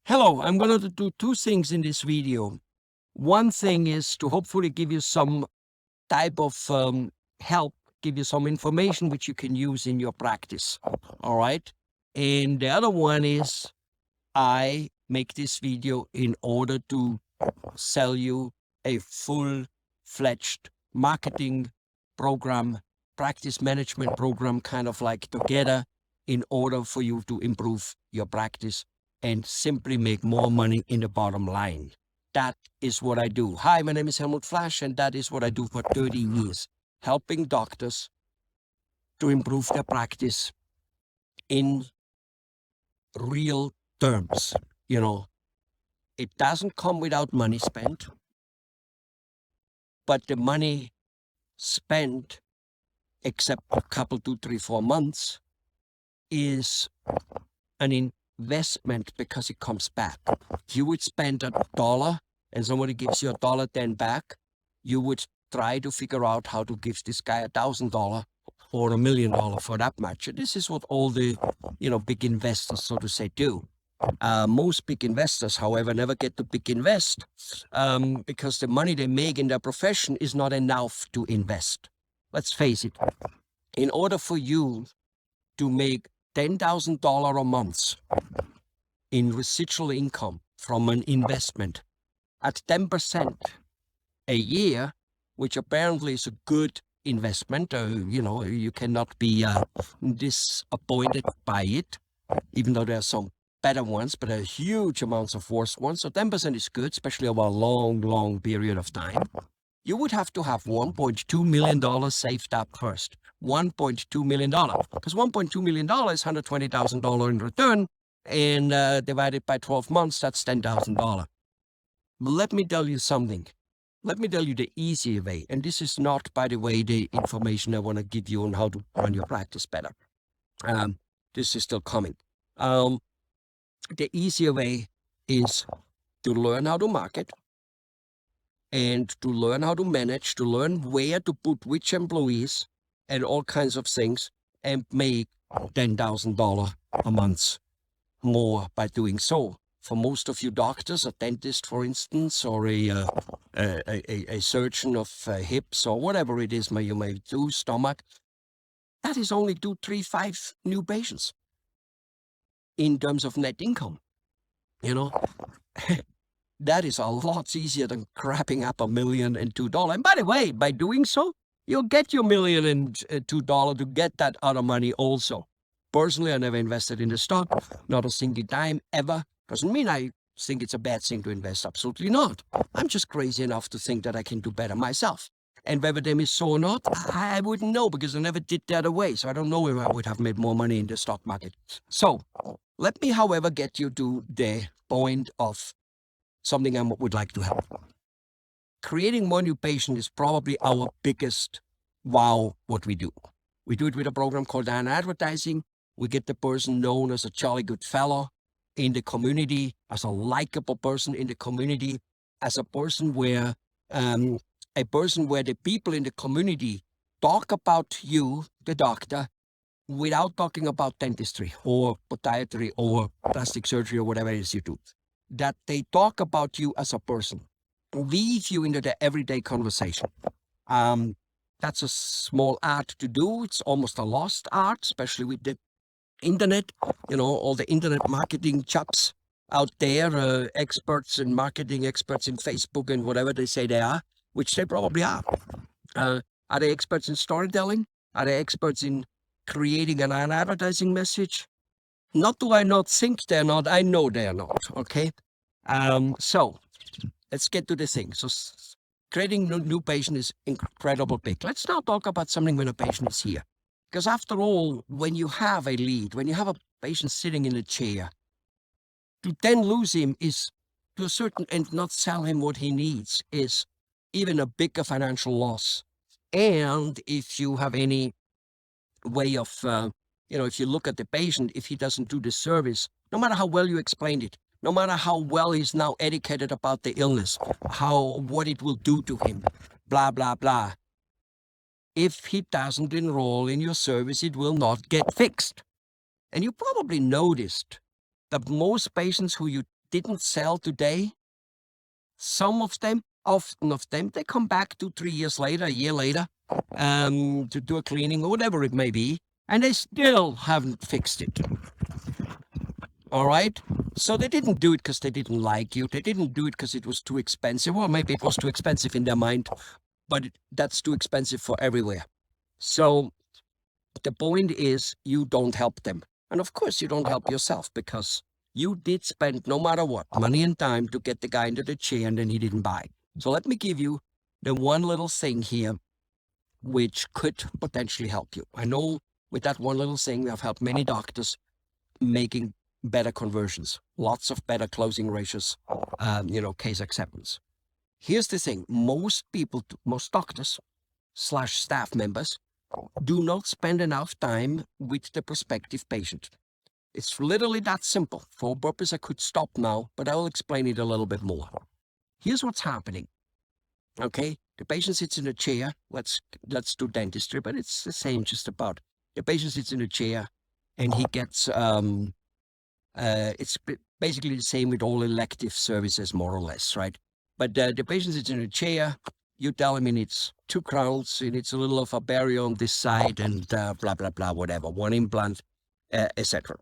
Hello, I'm going to do two things in this video. One thing is to hopefully give you some type of help, give you some information which you can use in your practice. All right. And the other one is I make this video in order to sell you a full-fledged marketing program, practice management program, kind of like together in order for you to improve your practice and simply make more money in the bottom line. That is what I do. Hi, my name is Helmut Flash, and that is what I do for 30 years, helping doctors to improve their practice in real terms. You know, it doesn't come without money spent, but the money spent, except a couple, 2, 3, 4 months, is an investment because it comes back. You would spend $1 and somebody gives you $1.10 back. You would try to figure out how to give this guy $1,000 or $1 million for that much. And this is what all the, big investors, so to say, do. Most big investors, however, never get to big invest because the money they make in their profession is not enough to invest. Let's face it. In order for you to make $10,000 a month in residual income from an investment at 10% a year, which apparently is a good investment, you cannot be disappointed by it, even though there are some better ones, but there are huge amounts of worse ones. So 10% is good, especially over a long, long period of time. You would have to have $1.2 million saved up first. $1.2 million. Because $1.2 million is $120,000 in return, and divided by 12 months, that's $10,000. But let me tell you something. Let me tell you the easy way. And this is not, by the way, the information I want to give you on how to run your practice better. This is still coming. The easier way is to learn how to market and to learn how to manage, to learn where to put which employees and all kinds of things, and make $10,000 a month more by doing so. For most of you doctors, a dentist, for instance, or a surgeon of hips or whatever it is you may do, stomach, that is only 2, 3, 5 new patients in terms of net income. That is a lot easier than crapping up $1 million and $2. And by the way, by doing so, you'll get your $1 million and $2 to get that other money also. Personally, I never invested in the stock, not a single time ever. Doesn't mean I think it's a bad thing to invest. Absolutely not. I'm just crazy enough to think that I can do better myself. And whether them is so or not, I wouldn't know because I never did the other way. So I don't know if I would have made more money in the stock market. So let me, however, get you to the point of something I would like to help. Creating more new patients is probably our biggest wow what we do. We do it with a program called advertising. We get the person known as a jolly good fellow in the community, as a likable person in the community, as a person where the people in the community talk about you, the doctor, without talking about dentistry or podiatry or plastic surgery or whatever it is you do. That they talk about you as a person, weave you into the everyday conversation. That's a small art to do. It's almost a lost art, especially with the internet. All the internet marketing chaps out there, experts in marketing, experts in Facebook and whatever they say they are, which they probably are. Are they experts in storytelling? Are they experts in creating an advertising message? Not do I not think they're not, I know they're not, okay? So let's get to the thing. So creating new patient is incredible big. Let's now talk about something when a patient is here. Because after all, when you have a lead, when you have a patient sitting in a chair, to then lose him is, to a certain and not sell him what he needs, is even a bigger financial loss. And if you have any way of, if you look at the patient, if he doesn't do the service, no matter how well you explained it, no matter how well he's now educated about the illness, what it will do to him, blah, blah, blah. If he doesn't enroll in your service, it will not get fixed. And you probably noticed that most patients who you didn't sell today, some of them, often of them, they come back 2-3 years later, a year later, to do a cleaning or whatever it may be, and they still haven't fixed it. All right? So they didn't do it because they didn't like you. They didn't do it because it was too expensive. Well, maybe it was too expensive in their mind, but that's too expensive for everywhere. So the point is you don't help them. And of course you don't help yourself because you did spend, no matter what, money and time to get the guy into the chair and then he didn't buy. So let me give you the one little thing here which could potentially help you. I know with that one little thing, we have helped many doctors making better conversions, lots of better closing ratios, case acceptance. Here's the thing. Most people, most doctors / staff members do not spend enough time with the prospective patient. It's literally that simple. For purpose, I could stop now, but I will explain it a little bit more. Here's what's happening. Okay, the patient sits in a chair. Let's do dentistry, but it's the same just about. The patient sits in a chair and he gets, it's basically the same with all elective services, more or less, right? But the patient sits in a chair. You tell him he needs 2 crowns, he needs a little of a barrier on this side and blah, blah, blah, whatever, 1 implant, etc.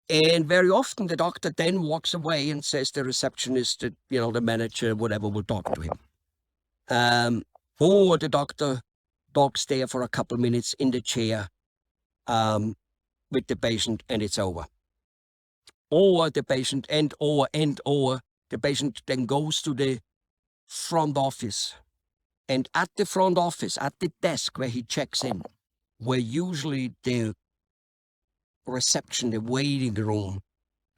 And very often the doctor then walks away and says the receptionist, the manager, whatever, will talk to him. Or the doctor talks there for a couple minutes in the chair with the patient and it's over. Or the patient or the patient then goes to the front office. And at the front office, at the desk where he checks in, where usually the reception, the waiting room,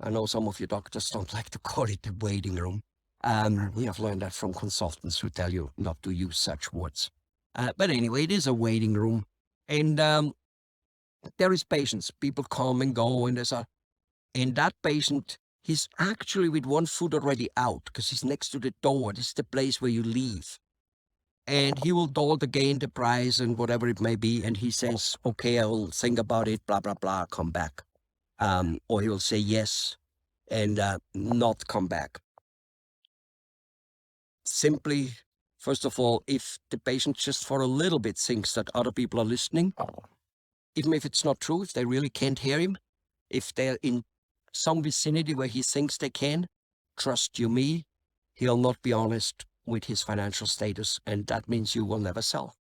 I know some of you doctors don't like to call it the waiting room. We have learned that from consultants who tell you not to use such words. But anyway, it is a waiting room. And there is patients. People come and go, and and that patient, he's actually with 1 foot already out because he's next to the door. This is the place where you leave. And he will told again the price and whatever it may be. And he says, okay, I will think about it, blah, blah, blah, come back. Or he will say yes and not come back. Simply, first of all, if the patient just for a little bit thinks that other people are listening, even if it's not true, if they really can't hear him, if they're in some vicinity where he thinks they can, trust you me, he'll not be honest with his financial status, and that means you will never sell.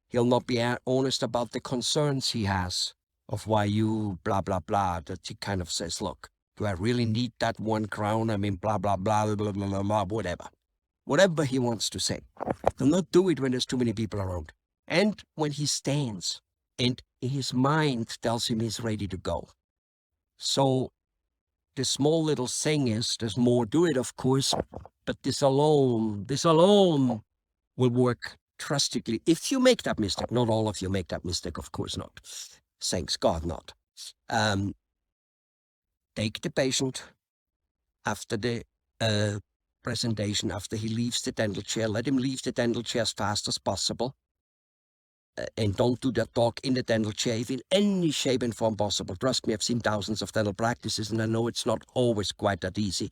He'll not be honest about the concerns he has of why you blah, blah, blah, that he kind of says, look, do I really need that 1 crown? I mean, blah, blah, blah, blah, blah, blah, blah, whatever. Whatever he wants to say. He'll not do it when there's too many people around. And when he stands and his mind tells him he's ready to go. So the small little thing is, there's more to it, of course, but this alone will work drastically. If you make that mistake, not all of you make that mistake, of course not. Thanks God not. Take the patient after the presentation, after he leaves the dental chair, let him leave the dental chair as fast as possible. And don't do that talk in the dental chair if in any shape and form possible. Trust me, I've seen thousands of dental practices and I know it's not always quite that easy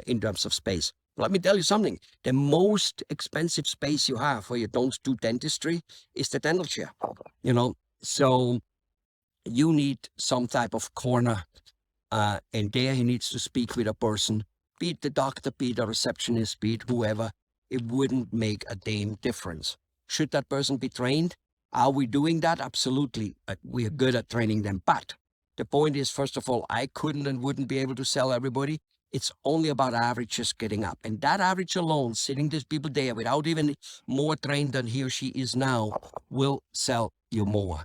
in terms of space. Let me tell you something. The most expensive space you have where you don't do dentistry is the dental chair. So you need some type of corner and there he needs to speak with a person, be it the doctor, be it a receptionist, be it whoever. It wouldn't make a damn difference. Should that person be trained? Are we doing that? Absolutely. We are good at training them. But the point is, first of all, I couldn't and wouldn't be able to sell everybody. It's only about averages getting up. And that average alone, sitting these people there without even more trained than he or she is now, will sell you more.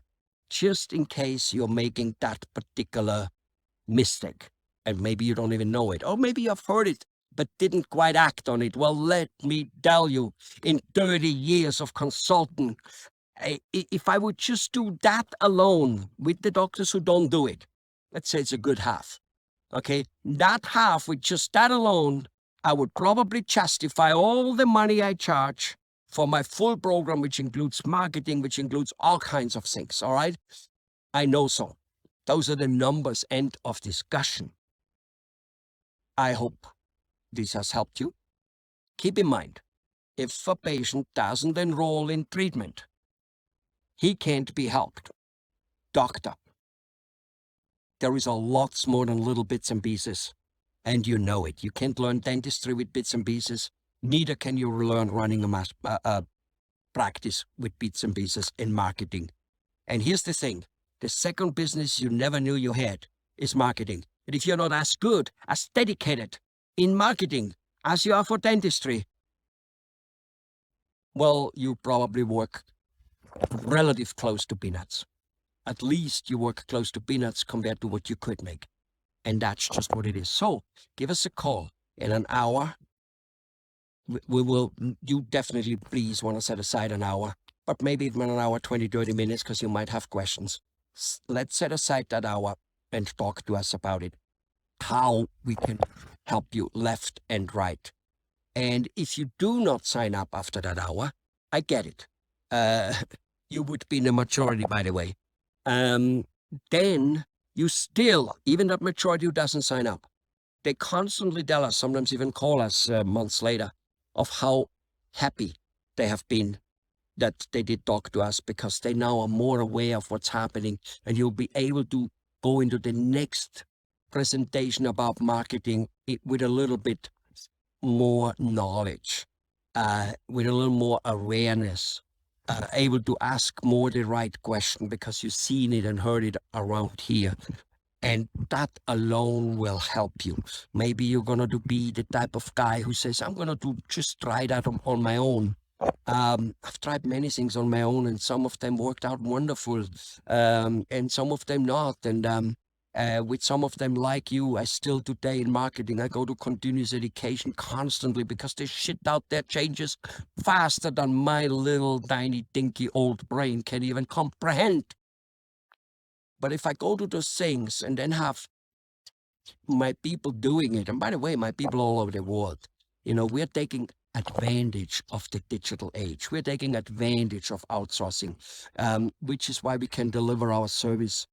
Just in case you're making that particular mistake. And maybe you don't even know it. Or maybe you've heard it, but didn't quite act on it. Well, let me tell you, in 30 years of consulting, if I would just do that alone with the doctors who don't do it, let's say it's a good half, okay? That half, with just that alone, I would probably justify all the money I charge for my full program, which includes marketing, which includes all kinds of things, all right? I know so. Those are the numbers, end of discussion. I hope this has helped you. Keep in mind, if a patient doesn't enroll in treatment, he can't be helped. Doctor, there is a lot more than little bits and pieces. And you know it. You can't learn dentistry with bits and pieces. Neither can you learn running a practice with bits and pieces in marketing. And here's the thing. The second business you never knew you had is marketing. And if you're not as good, as dedicated in marketing as you are for dentistry, well, you probably work relative close to peanuts. At least you work close to peanuts compared to what you could make. And that's just what it is. So give us a call in an hour. We will, you definitely please want to set aside an hour, but maybe even an hour, 20, 30 minutes, because you might have questions. Let's set aside that hour and talk to us about it, how we can help you left and right. And if you do not sign up after that hour, I get it. You would be in the majority, by the way. Then you still, even that majority who doesn't sign up, they constantly tell us, sometimes even call us months later, of how happy they have been that they did talk to us, because they now are more aware of what's happening, and you'll be able to go into the next presentation about marketing with a little bit more knowledge, with a little more awareness, able to ask more the right question because you've seen it and heard it around here. And that alone will help you. Maybe you're going to be the type of guy who says, I'm going to just try that on my own. I've tried many things on my own, and some of them worked out wonderful, and some of them not. And with some of them, like you, I still today in marketing, I go to continuous education constantly because the shit out there changes faster than my little tiny dinky old brain can even comprehend. But if I go to those things and then have my people doing it, and by the way, my people all over the world, we're taking advantage of the digital age. We're taking advantage of outsourcing, which is why we can deliver our service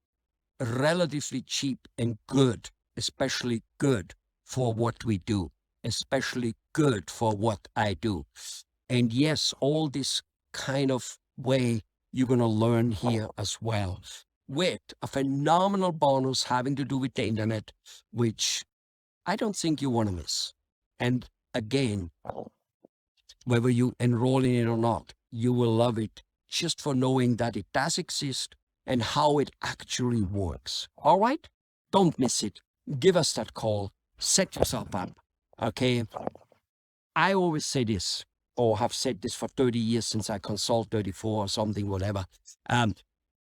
relatively cheap and good, especially good for what we do, especially good for what I do. And yes, all this kind of way you're going to learn here as well, with a phenomenal bonus having to do with the internet, which I don't think you want to miss. And again, whether you enroll in it or not, you will love it just for knowing that it does exist and how it actually works. All right? Don't miss it. Give us that call. Set yourself up. Okay? I always say this, or have said this for 30 years since I consult 34 or something, whatever.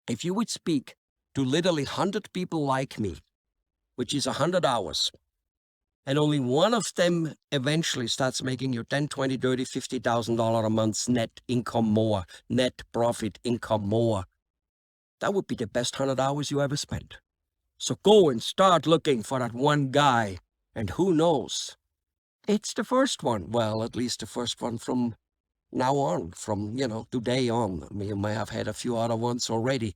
If you would speak to literally 100 people like me, which is 100 hours, and only one of them eventually starts making you $10, $20, $30, $50,000 a month net income more, net profit income more, that would be the best 100 hours you ever spent. So go and start looking for that one guy, and who knows? It's the first one. Well, at least the first one from now on, from, today on. I mean, you might have had a few other ones already.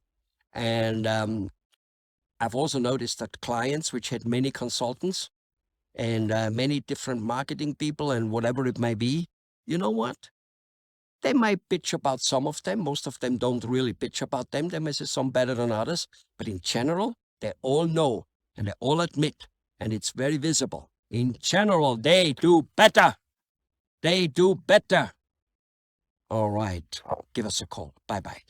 And I've also noticed that clients which had many consultants and many different marketing people and whatever it may be, you know what? They might bitch about some of them. Most of them don't really bitch about them. They may say some better than others. But in general, they all know and they all admit, and it's very visible. In general, they do better. They do better. All right. Give us a call. Bye-bye.